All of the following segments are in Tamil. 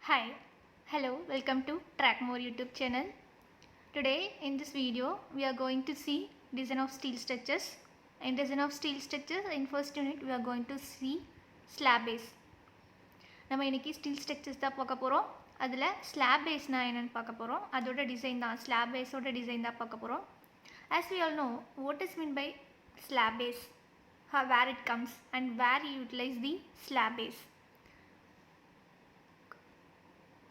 Hi, hello, welcome to Trackmore YouTube channel. Today in this video we are going to see design of steel structures. In design of steel structures in first unit we are going to see slab base. நம்ம இன்னைக்கு steel structures தான் பார்க்க போறோம். அதுல slab base னா என்னன்னு பார்க்க போறோம். அதோட டிசைன் தான் slab base ஓட டிசைன் தான் பார்க்க போறோம். As we all know what is meant by slab base, where it comes and where you utilize the slab base.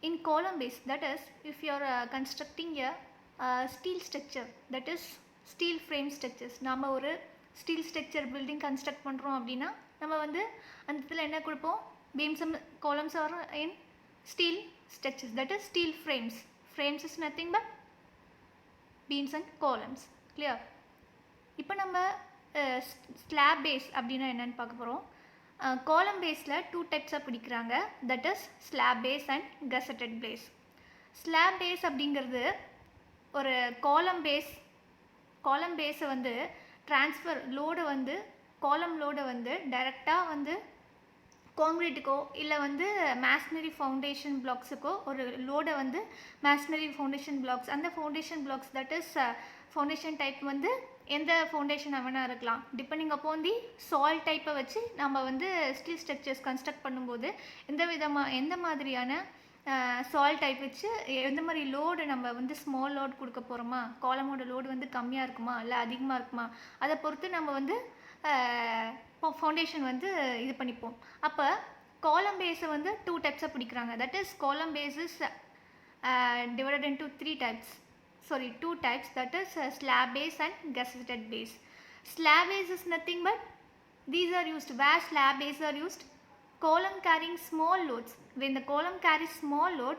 In column base, that is if you are constructing a steel structure, that is steel frame structures. நாம ஒரு steel structure building construct பண்றோம் அப்படினா நம்ம வந்து அந்த இடத்துல என்ன கொடுப்போம், beams and columns are in steel structures, that is steel frames. Frames is nothing but beams and columns. Clear? இப்போ நம்ம slab base அப்படினா என்னன்னு பார்க்க போறோம். Column baseல two types பிடிக்கிறாங்க, that is slab base and gusseted base. Slab base அப்படிங்கிறது ஒரு column base வந்து transfer load வந்து column load வந்து டைரக்டாக வந்து காங்கிரீட்டுக்கோ இல்லை வந்து மேஸ்னரி ஃபவுண்டேஷன் பிளாக்ஸுக்கோ ஒரு லோடை வந்து மேஸ்னரி ஃபவுண்டேஷன் பிளாக்ஸ், அந்த foundation blocks that is foundation type வந்து எந்த ஃபவுண்டேஷன் அவனா இருக்கலாம், டிபெண்டிங் அப்பான் தி சாயில் டைப்பை வச்சு நம்ம வந்து ஸ்டீல் ஸ்ட்ரக்சர்ஸ் கன்ஸ்ட்ரக்ட் பண்ணும்போது எந்த மாதிரியான சாயில் டைப் வச்சு எந்த மாதிரி லோடு நம்ம வந்து ஸ்மால் லோட் கொடுக்க போகிறோமா, காலமோட லோடு வந்து கம்மியாக இருக்குமா இல்லை அதிகமாக இருக்குமா, அதை பொறுத்து நம்ம வந்து ஃபவுண்டேஷன் வந்து இது பண்ணிப்போம். அப்போ காலம் பேஸை வந்து டூ டைப்ஸாக பிடிக்கிறாங்க, that is column base is divided into two types, that is slab base and gusseted base. Slab base is nothing but these are used where slab base are used, column carrying small loads. When the column carries small load,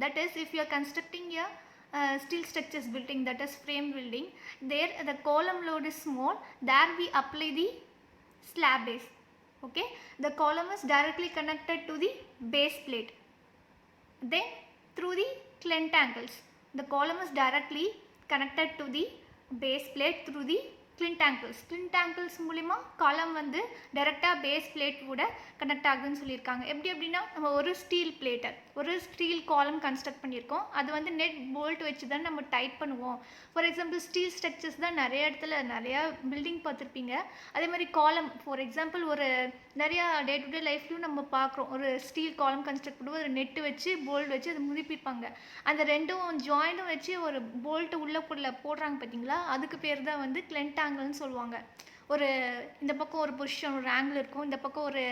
that is if you are constructing a steel structures building, that is frame building, there the column load is small, there we apply the slab base. Okay, the column is directly connected to the base plate, then through the clint angles the column is directly connected to the base plate through the clint angles மூலமா காலம் வந்து டைரெக்டாக பேஸ் பிளேட் கூட கனெக்ட் ஆகுதுன்னு சொல்லியிருக்காங்க. எப்படி அப்படின்னா நம்ம ஒரு ஸ்டீல் காலம் கன்ஸ்ட்ரக்ட் பண்ணியிருக்கோம், அது வந்து நெட் போல்ட் வச்சு தான் நம்ம டைட் பண்ணுவோம். ஃபார் எக்ஸாம்பிள் ஸ்டீல் ஸ்ட்ரக்சர்ஸ் தான் நிறைய இடத்துல நிறையா பில்டிங் பார்த்துருப்பீங்க. அதே மாதிரி காலம் ஃபார் எக்ஸாம்பிள் ஒரு நிறையா டே டு டே லைஃப்லையும் நம்ம பார்க்குறோம், ஒரு ஸ்டீல் காலம் கன்ஸ்ட்ரக்ட் பண்ணுவோம், ஒரு நெட்டு வச்சு போல்ட் வச்சு அதை முதிப்பிப்பாங்க. அந்த ரெண்டும் ஜாயிண்டும் வச்சு ஒரு போல்ட்டு உள்ளே போடுறாங்க பார்த்தீங்களா, அதுக்கு பேர் தான் வந்து கிளெண்ட் ஆங்கிள்னு சொல்லுவாங்க. ஒரு இந்த பக்கம் ஒரு பொசிஷன் ஒரு ஆங்கிள் இருக்கும், இந்த பக்கம் ஒரு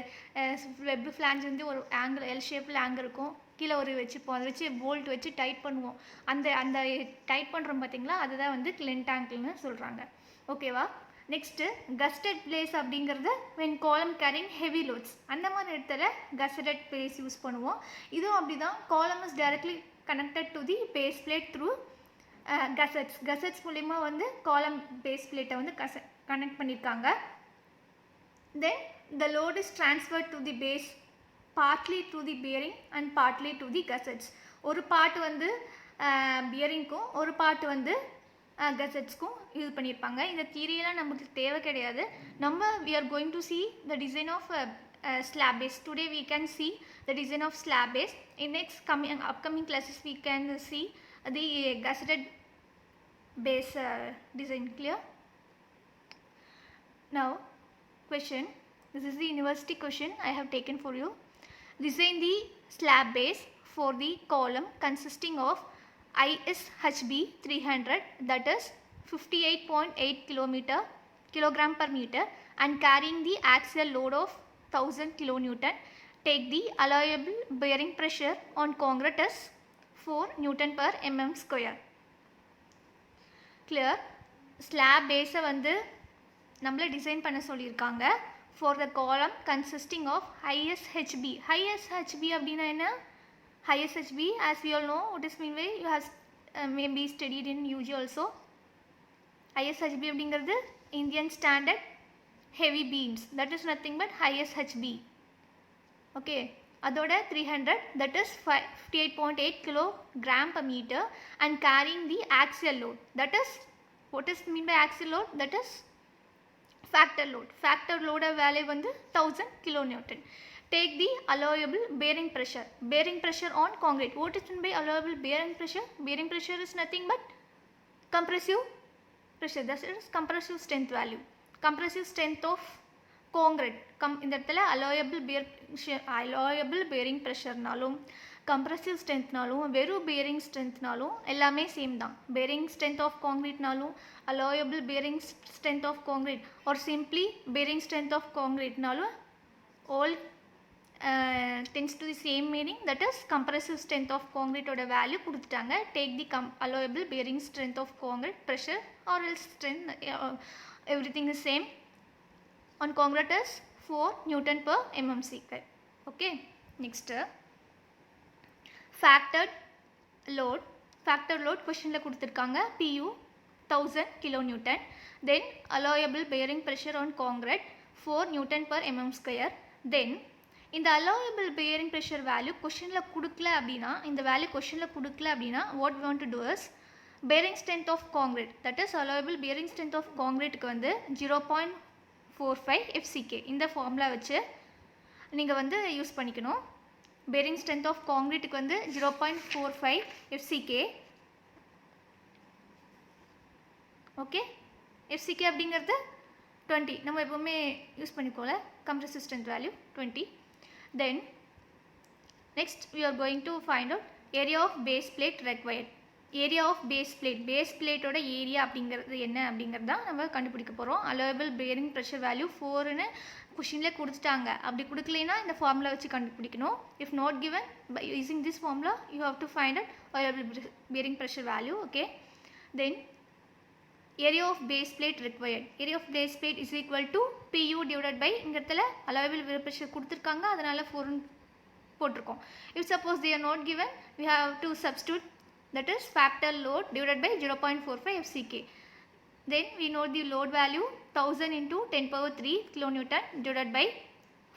வெப் ஃப்ளான்ஜ் வந்து ஒரு ஆங்கிள் எல் ஷேப்பில் ஆங்கிள் இருக்கும், கீழே ஒரு வச்சுப்போம், அதை வச்சு போல்ட் வச்சு டைட் பண்ணுவோம். அந்த டைட் பண்ணுறோம் பார்த்தீங்களா, அதுதான் வந்து கிளெண்ட் ஆங்கிள்னு சொல்கிறாங்க. ஓகேவா? நெக்ஸ்ட்டு கஸ்டட் பிளேஸ் அப்படிங்கிறது when column carrying heavy loads, அந்த மாதிரி இடத்துல கஸ்டட் பிளேஸ் யூஸ் பண்ணுவோம். இதுவும் அப்படி தான், column is directly connected to the base plate through கசட்ஸ் மூலிமா வந்து காலம் பேஸ் பிளேட்டை வந்து கனெக்ட் பண்ணியிருக்காங்க. Then the load is transferred to the base partly to the bearing and partly to the gussets. ஒரு பார்ட் வந்து பியரிங்க்கும் ஒரு பார்ட் வந்து கசட்ஸ்க்கும் இது பண்ணியிருப்பாங்க. இந்த தியரியெல்லாம் நமக்கு தேவை கிடையாது. நம்ம we are going to see the design of slab base. Today we can see the design of slab base. In next upcoming classes we can see the gusseted base design. Clear? Now question, this is the university question I have taken for you. Design the slab base for the column consisting of ISHB 300, that is 58.8 kilogram per meter and carrying the axial load of 1000 kilonewton. Take the allowable bearing pressure on concrete as 4 Newton per mm square. Clear? Slab base வந்து நம்மளை டிசைன் பண்ண சொல்லியிருக்காங்க for the column consisting of ISHB. ISHB அப்படின்னா என்ன? ISHB as we all know what is mean by, you have maybe studied in UG also. ISHB அப்படிங்கிறது Indian Standard Heavy Beams, that is nothing but ISHB. Okay, அதோட 300, that is 58.8 kilogram per meter and carrying the axial load, that is what is mean by axial load, that is factor load. Factor load value வந்து 1000 kilonewton. take the allowable bearing pressure. Bearing pressure on concrete. What is meant by allowable bearing pressure? Bearing pressure is nothing but compressive pressure. That is compressive strength value. Compressive strength of concrete. இந்த இடத்துல allowable bearing pressureனாலும் compressive strengthனாலும் வெறும் bearing strengthனாலும் எல்லாமே சேம் தான். bearing strength of concreteனாலும் allowable bearing strength of concrete or simply bearing strength of concreteனாலும் all tends to the same meaning, that is compressive strength of concrete oda value கொடுத்துட்டாங்க. take the allowable bearing strength of concrete pressure or else strength, everything is same. On concrete is 4 Newton per mm square. Okay, next factored load. factored load question la கொடுத்திருக்காங்க. pu 1000 kilonewton. then allowable bearing pressure on concrete 4 Newton per mm square. then இந்த allowable bearing pressure value questionல கொடுக்கல அப்படினா, இந்த value questionல கொடுக்கல அப்படினா, what we want to do is bearing strength of concrete, that is allowable bearing strength of concrete க்கு வந்து 0.45 FCK இந்த ஃபார்முலா வச்சு நீங்கள் வந்து யூஸ் பண்ணிக்கணும். bearing strength of concrete க்கு வந்து 0.45 FCK. ஓகே, FCK அப்படிங்கிறது 20 நம்ம எப்பவுமே use பண்ணிக்கோல, compressive strength value 20. then next we are going to find out area of base plate required. area of base plate ஓட ஏரியா அப்படிங்கிறது என்ன அப்படிங்கிறது தான் நம்ம கண்டுபிடிக்க போகிறோம். allowable bearing pressure value 4ன்னு கொஷினில் கொடுத்துட்டாங்க. அப்படி கொடுக்கலைன்னா இந்த ஃபார்முலா வச்சு கண்டுபிடிக்கணும். if not given, by using this formula you have to find out allowable bearing pressure value. okay, then area of base plate required. area of base plate is equal to pu divided by இந்த இடத்துல allowable bearing pressure கொடுத்துருக்காங்க, அதனால 4 போட்டிருக்கோம். if suppose they are not given, we have to substitute, that is factor load divided by 0.45 FCK. then we know the load value 1000 into 10 power 3 kilonewton divided by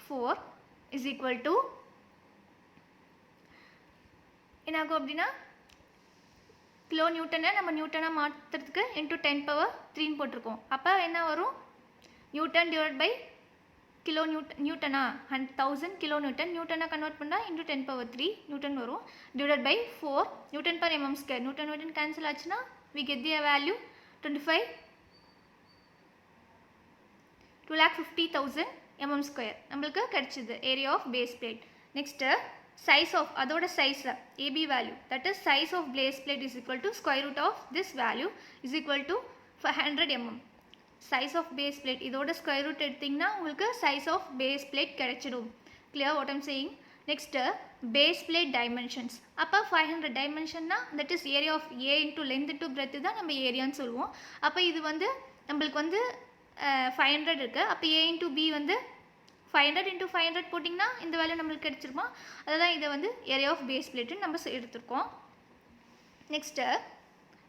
4 is equal to என்ன ஆகும் அப்படின்னா, கிலோ நியூட்டனை நம்ம நியூட்டனாக மாற்றுறதுக்கு இன்ட்டு 10 power 3ன்னு போட்டிருக்கோம். அப்போ என்ன வரும், நியூட்டன் டிவைட் பை கிலோ நியூட்டனா 1000 கிலோ நியூட்டனை கன்வெர்ட் பண்ணால் இன்ட்டு 10 power 3 நியூட்டன் வரும், divide by 4 newton per mm square. Newton cancel ஆச்சுன்னா we get the value 2,50,000 mm square நம்மளுக்கு கிடைச்சிது area of base plate. Next size of அதோட size AB value, that is size of base plate is equal to square root of this value is equal to 500 mm. size of base plate இதோட square root எடுத்தீங்கன்னா உங்களுக்கு size of base plate கிடைச்சிடும். clear what I'm saying? next base plate dimensions. அப்போ 500 dimensionனா that is area of A into length into breadth தான் நம்ம ஏரியான்னு சொல்லுவோம். அப்போ இது வந்து நம்மளுக்கு வந்து 500 இருக்கு. அப்போ A into B வந்து 500 into 500 போட்டிங்கன்னா இந்த வேல்யூ நம்மளுக்கு கிடைச்சிருமா, அதுதான் இதை வந்து ஏரியா ஆஃப் பேஸ் பிளேட்டுன்னு நம்ம எடுத்துருக்கோம். நெக்ஸ்ட்டு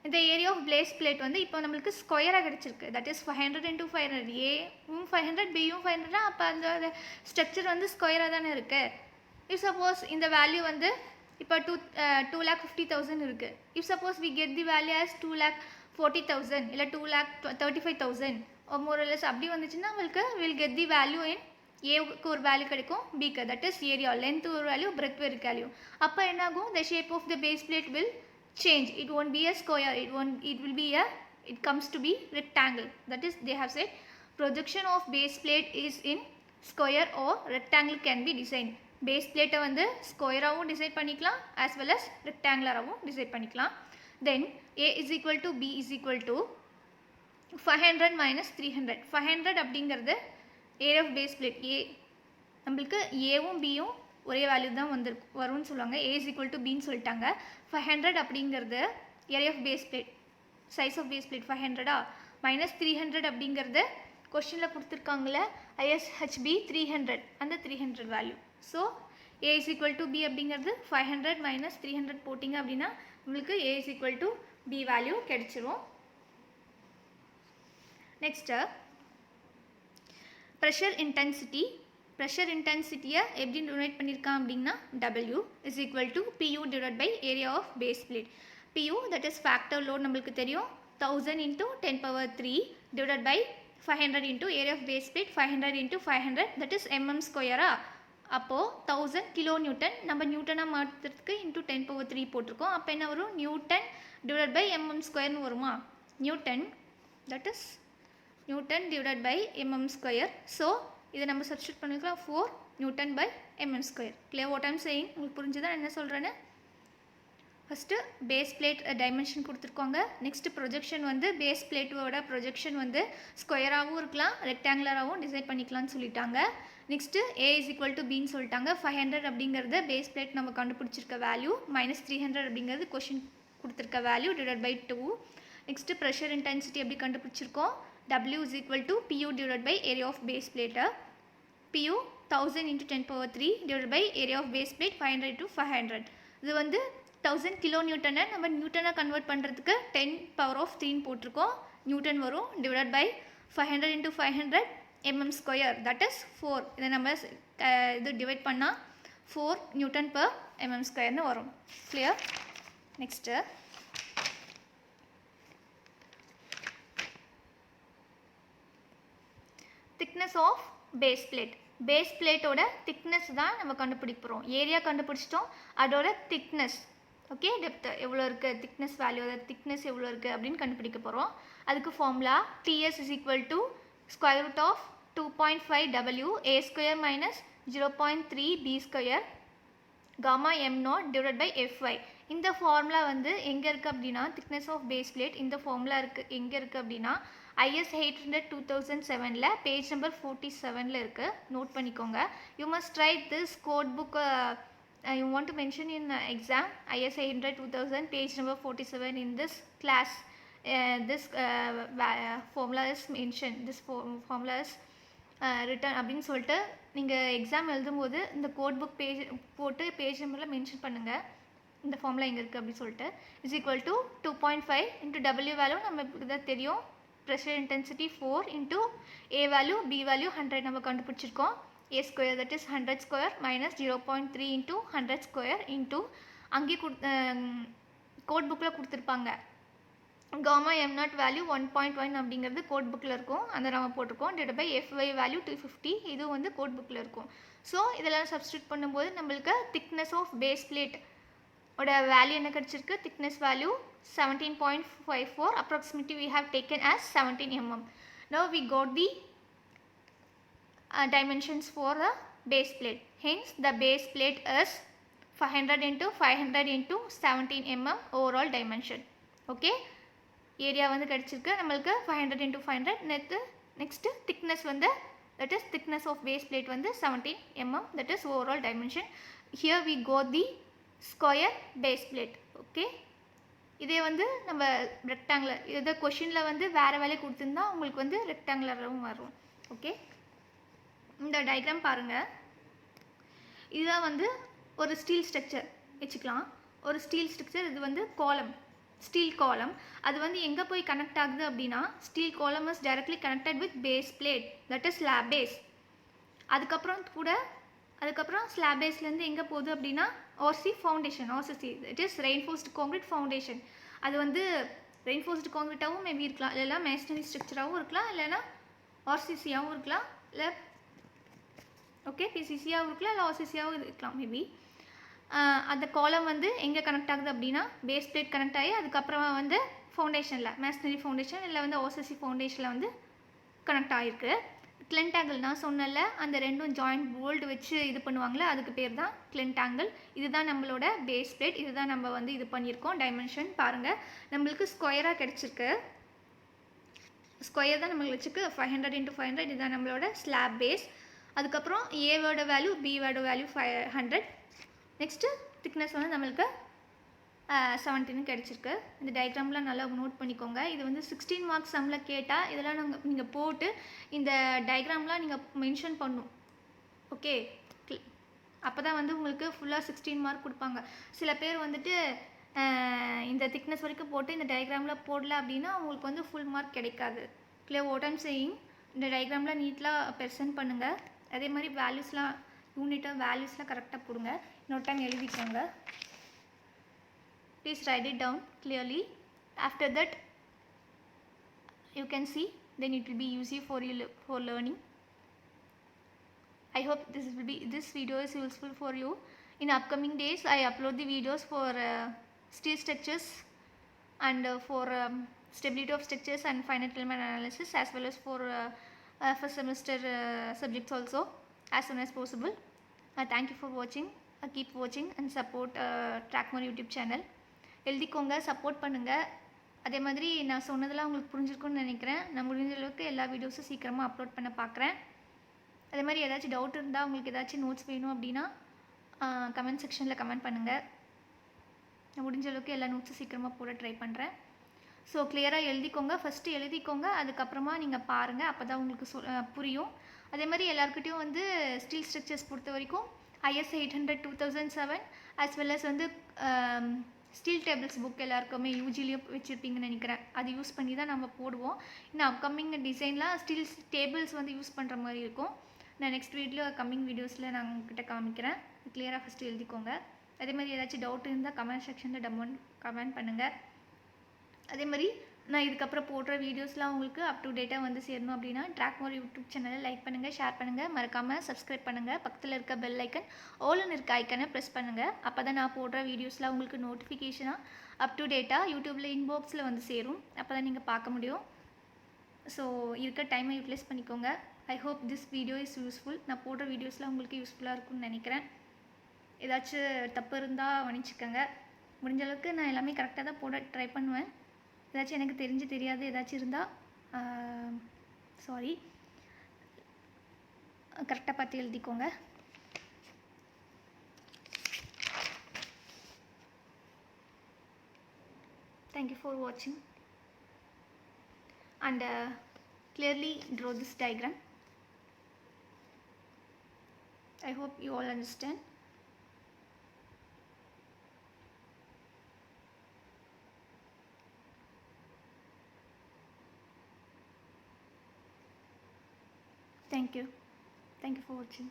இந்த ஏரியா ஆஃப் பேஸ் பிளேட் வந்து இப்போ நம்மளுக்கு ஸ்கொயராக கிடச்சிருக்கு, தட் இஸ் 500 into 500, ஏவும் 500 பியும் 500, அப்போ அந்த ஸ்ட்ரக்சர் வந்து ஸ்கொயராக தானே இருக்குது. இஃப் சப்போஸ் இந்த வேல்யூ வந்து இப்போ 2,50,000 இருக்குது. If suppose we get the value as 2,40,000 இல்லை 2,35,000 மோரலஸ் அப்படி வந்துச்சுன்னா நம்மளுக்கு will get the value in ஏவுக்கு ஒரு வேல்யூ கிடைக்கும், பிக்கு தட் இஸ் ஏரியா, லென்த் ஒரு வேல்யூ, பிரெத் ஒரு வேல்யூ. அப்போ என்னாகும், the shape of the base plate will change. it won't be a square, it will be it comes to be rectangle. that is they have said projection of base plate is in square or rectangle can be designed. base plate வந்து ஸ்கொயராகவும் டிசைட் பண்ணிக்கலாம் as well as rectangulaகவும் டிசைட் பண்ணிக்கலாம். then A is equal to B is equal to 500 minus 300. 500 அப்படிங்கிறது ஏரியா ஆஃப் பேஸ் பிளேட் ஏ, நம்மளுக்கு ஏவும் பியும் ஒரே வேல்யூ தான் வரும்னு சொல்லுவாங்க. A is equal to Bன்னு சொல்லிட்டாங்க. 500 அப்படிங்கிறது area of base plate, size of base plate 500 minus 300 அப்படிங்கிறது கொஸ்டினில் கொடுத்துருக்காங்களே ISHB 300, அந்த 300 value. So A is equal to B அப்படிங்கிறது 500 மைனஸ் 300 போட்டிங்க அப்படின்னா உங்களுக்கு A is equal to B value கிடைச்சிரும். Next pressure intensity. ப்ரெஷர் இன்டென்சிட்டியை எப்படி டொனேட் பண்ணியிருக்கான் அப்படின்னா W is equal to PU divided by area of base plate. PU that is factor load நம்மளுக்கு தெரியும், 1000 into 10 power 3 divided by 500 into area of base plate 500 into 500 that is mm square. அப்போது 1000 கிலோ நியூட்டன் நம்ம நியூட்டனாக மாற்றுறதுக்கு இன்ட்டு 10⁻³ போட்டிருக்கோம். அப்போ என்ன வரும்? நியூட்டன் டிவைட் பை mm ஸ்கொயர்னு வருமா? Newton that is newton divide by mm square. So இதை நம்ம சப்ஸ்டியூட் பண்ணிக்கலாம் 4 newton by mm square. Clear what I'm saying? உங்களுக்கு புரிஞ்சுதான் என்ன சொல்கிறேன்னு? ஃபஸ்ட்டு பேஸ் பிளேட் டைமென்ஷன் கொடுத்துருக்கோங்க. நெக்ஸ்ட்டு ப்ரொஜெக்ஷன் வந்து பேஸ் பிளேட்டோட ப்ரொஜெக்ஷன் வந்து ஸ்கொயராகவும் இருக்கலாம், ரெக்டாங்குலராகவும் டிசைட் பண்ணிக்கலாம்னு சொல்லிட்டாங்க. Next A is equal to பின்னு சொல்லிட்டாங்க. 500 அப்படிங்கிறது பேஸ் பிளேட் நம்ம கண்டுபிடிச்சிருக்க வேல்யூ, -300 அப்படிங்கிறது கொஷின் கொடுத்துருக்க value divide by 2. Next pressure intensity எப்படி கண்டுபிடிச்சிருக்கோம்? W is equal to PU divide by area of base பிளேட்டை. PU 1000 × 10⁻³ divide by area of base plate 500 × 500. இது வந்து 1000 கிலோ நியூட்டனை நம்ம நியூட்டனை கன்வெர்ட் பண்ணுறதுக்கு 10⁻³ போட்டிருக்கோம். நியூட்டன் வரும் divide by 500 × 500 mm square that is 4. இதை நம்ம இது டிவைட் பண்ணால் 4 நியூட்டன் per mm ஸ்கொயர்னு வரும். Clear? Next thickness of base plate. Base பிளேட்டோட திக்னஸ் தான் நம்ம கண்டுபிடிக்கிறோம். ஏரியா கண்டுபிடிச்சிட்டோம், அதோட திக்னஸ் ஓகே டெப்த் எவ்வளோ இருக்குது, திக்னஸ் வேல்யூ அதோட திக்னஸ் எவ்வளோ இருக்குது அப்படின்னு கண்டுபிடிக்க போகிறோம். அதுக்கு formula TS is equal to square root of 2.5W A square minus 0.3 B square gamma M0 divide by FY. இந்த ஃபார்முலா வந்து எங்கே இருக்குது அப்படின்னா திக்னஸ் ஆஃப் பேஸ் பிளேட் இந்த ஃபார்முலா இருக்குது எங்கே இருக்குது அப்படின்னா IS 800 2007 பேஜ் நம்பர் 47 இருக்குது. நோட் பண்ணிக்கோங்க. You must write this code book you want to mention in exam IS 800 2000 page number 47 in this class. This formula is mentioned, this formula is written அப்படின்னு சொல்லிட்டு நீங்கள் எக்ஸாம் எழுதும்போது இந்த கோட் புக் பேஜ் போட்டு பேஜ் நம்பரில் மென்ஷன் பண்ணுங்கள் இந்த ஃபார்முலா எங்கே இருக்குது அப்படின்னு சொல்லிட்டு. Is equal to 2.5 × W value நம்ம இதான் தெரியும், pressure intensity 4 × A value B value 100 நம்ம கண்டுபிடிச்சிருக்கோம். A square that is 100 square minus 0.3 into 100 square into அங்கே கோட் புக்கில் கொடுத்துருப்பாங்க காமா M0 வேல்யூ 1.1 அப்படிங்கிறது கோட் புக்கில் இருக்கும், அந்த நம்ம போட்டிருக்கோம். டிவைட் பை FY வேல்யூ 250 இது வந்து கோட் புக்கில் இருக்கும். ஸோ இதெல்லாம் சப்ஸ்டியூட் பண்ணும்போது நம்மளுக்கு திக்னஸ் ஆஃப் பேஸ் பிளேட் ஓட வேல்யூ என்ன கிடச்சிருக்கு? Thickness value 17.54 approximately we have taken as 17 mm. Now we got the dimensions for the base plate. Hence the base plate is 500 × 500 × 17 mm overall dimension. Okay, area வந்து கிடைச்சிருக்கு நம்மளுக்கு 500 × 500. next thickness வந்து that is thickness of base plate வந்து 17 mm, that is overall dimension. Here we got the square base plate. Okay, இதே வந்து நம்ம ரெக்டாங்குலர், இதை கொஷினில் வந்து வேறு வேலை கொடுத்துருந்தா உங்களுக்கு வந்து ரெக்டாங்குலராகவும் வரும். ஓகே, இந்த டயக்ராம் பாருங்கள். இதுதான் வந்து ஒரு ஸ்டீல் ஸ்ட்ரக்சர் வச்சுக்கலாம். ஒரு ஸ்டீல் ஸ்ட்ரக்சர், இது வந்து காலம், ஸ்டீல் காலம். அது வந்து எங்கே போய் கனெக்ட் ஆகுது அப்படின்னா steel column is directly connected with base plate that is slab base. அதுக்கப்புறம் ஸ்லாப் பேஸ்லேருந்து எங்கே போகுது அப்படின்னா RC foundation, RCC it is reinforced concrete foundation. அது வந்து ரெயின்ஃபோர்ஸ்டு கான்க்ரீட்டாகவும் மேபி இருக்கலாம், இல்லைனா மேஷனரி ஸ்ட்ரக்சராகவும் இருக்கலாம், இல்லைனா RCCயாகவும் இருக்கலாம், இல்லை ஓகே PCCயாகவும் இருக்கலாம், இல்லை RCCயாகவும் இருக்கலாம் மேபி. அந்த காலம் வந்து எங்கே கனெக்ட் ஆகுது அப்படின்னா பேஸ் பிளேட் கனெக்ட் ஆகி அதுக்கப்புறமா வந்து ஃபவுண்டேஷனில் மேஷனரி ஃபவுண்டேஷன் இல்லை வந்து RCC ஃபவுண்டேஷனில் வந்து கனெக்ட் ஆகிருக்கு. கிளெண்ட் ஆங்கிள் நான் சொன்னல அந்த ரெண்டும் ஜாயிண்ட் போல்டு வச்சு இது பண்ணுவாங்களே அதுக்கு பேர் தான் கிளெண்ட் ஆங்கிள். இதுதான் நம்மளோட பேஸ் பிளேட். இதுதான் நம்ம வந்து இது பண்ணியிருக்கோம். டைமென்ஷன் பாருங்கள், நம்மளுக்கு ஸ்கொயராக கிடச்சிருக்கு. ஸ்கொயர் தான் நம்மளுக்கு வச்சுருக்கு 500 × 500. இதுதான் நம்மளோட ஸ்லாப் பேஸ். அதுக்கப்புறம் ஏவோட வேல்யூ பிவோட வேல்யூ 500. நெக்ஸ்ட்டு திக்னஸ் வந்து நம்மளுக்கு 17 கிடச்சிருக்கு. இந்த டயக்ராம்லாம் நல்லா நோட் பண்ணிக்கோங்க. இது வந்து 16 மார்க்ஸ் சம்மில் கேட்டால் இதெல்லாம் நீங்கள் போட்டு இந்த டயக்ராம்லாம் நீங்கள் மென்ஷன் பண்ணணும். ஓகே, அப்போ தான் வந்து உங்களுக்கு ஃபுல்லாக 16 மார்க் கொடுப்பாங்க. சில பேர் வந்துட்டு இந்த திக்னஸ் வரைக்கும் போட்டு இந்த டயக்ராமில் போடல அப்படின்னா உங்களுக்கு வந்து ஃபுல் மார்க் கிடைக்காது. Clear what I'm saying? இந்த டயக்ராம்லாம் நீட்டாக ப்ரெசென்ட் பண்ணுங்கள். அதே மாதிரி வேல்யூஸ்லாம் யூனிட்டாக வேல்யூஸ்லாம் கரெக்டாக போடுங்க. இன்னொரு டைம் எழுதிக்கோங்க. Please write it down clearly. After that you can see, then it will be easy for you for learning. I hope this video is useful for you. In upcoming days I upload the videos for steel structures and for stability of structures and finite element analysis, as well as for first semester subjects also, as soon as possible. Thank you for watching. Keep watching and support Trackmore YouTube channel. எழுதிக்கோங்க, சப்போர்ட் பண்ணுங்கள். அதே மாதிரி நான் சொன்னதெல்லாம் உங்களுக்கு புரிஞ்சிருக்கும்னு நினைக்கிறேன். நான் முடிஞ்ச அளவுக்கு எல்லா வீடியோஸும் சீக்கிரமாக அப்லோட் பண்ண பார்க்குறேன். அதே மாதிரி ஏதாச்சும் டவுட் இருந்தால், உங்களுக்கு ஏதாச்சும் நோட்ஸ் வேணும் அப்படின்னா கமெண்ட் செக்ஷனில் கமெண்ட் பண்ணுங்கள். நான் முடிஞ்ச அளவுக்கு எல்லா நோட்ஸும் சீக்கிரமாக போட ட்ரை பண்ணுறேன். ஸோ கிளியராக எழுதிக்கோங்க, ஃபஸ்ட்டு எழுதிக்கோங்க, அதுக்கப்புறமா நீங்கள் பாருங்கள், அப்போ தான் உங்களுக்கு புரியும். அதே மாதிரி எல்லாருக்கிட்டையும் வந்து ஸ்டீல் ஸ்ட்ரக்சர்ஸ் பொறுத்த வரைக்கும் IS 800 2007 as well as வந்து ஸ்டீல் டேபிள்ஸ் புக் எல்லாருக்குமே யூஜிலையும் வச்சுருப்பீங்கன்னு நினைக்கிறேன். அது யூஸ் பண்ணி தான் நம்ம போடுவோம். இன்னும் அப்கமிங் டிசைன்லாம் ஸ்டீல் டேபிள்ஸ் வந்து யூஸ் பண்ணுற மாதிரி இருக்கும். நான் நெக்ஸ்ட் கம்மிங் வீடியோஸில் நான் உங்ககிட்ட காமிக்கிறேன். கிளியராக ஃபஸ்ட்டு எழுதிக்கோங்க. அதே மாதிரி ஏதாச்சும் டவுட் இருந்தால் கமெண்ட் செக்ஷனில் கமெண்ட் பண்ணுங்கள். அதே மாதிரி நான் இதுக்கப்புறம் போடுற வீடியோஸ்லாம் உங்களுக்கு அப் டு டேட்டாக வந்து சேரணும் அப்படின்னா ட்ராக்மோர் யூடியூப் சேனலை லைக் பண்ணுங்கள், ஷேர் பண்ணுங்கள், மறக்காமல் சப்ஸ்கிரைப் பண்ணுங்கள். பக்கத்தில் இருக்க பெல் ஐக்கன், ஆல்னு இருக்க ஐக்கனை ப்ரெஸ் பண்ணுங்கள். அப்போ தான் நான் போடுற வீடியோஸ்லாம் உங்களுக்கு நோட்டிஃபிகேஷனாக அப் டு டேட்டாக யூடியூப்பில் இன்பாக்ஸில் வந்து சேரும். அப்போ தான் நீங்கள் பார்க்க முடியும். ஸோ இருக்க டைமை யூட்டிலைஸ் பண்ணிக்கோங்க. I hope this video is useful. நான் போடுற வீடியோஸ்லாம் உங்களுக்கு யூஸ்ஃபுல்லாக இருக்கும்னு நினைக்கிறேன். ஏதாச்சும் தப்பு இருந்தால் மன்னிச்சுக்கோங்க. முடிஞ்ச அளவுக்கு நான் எல்லாமே கரெக்டாக தான் போட ட்ரை பண்ணுவேன். ஏதாச்சும் எனக்கு தெரியாது ஏதாச்சும் இருந்தால் சாரி, கரெக்டாக பார்த்து எழுதிக்கோங்க. Thank you for watching and clearly draw this diagram. I hope you all understand. Thank you for watching.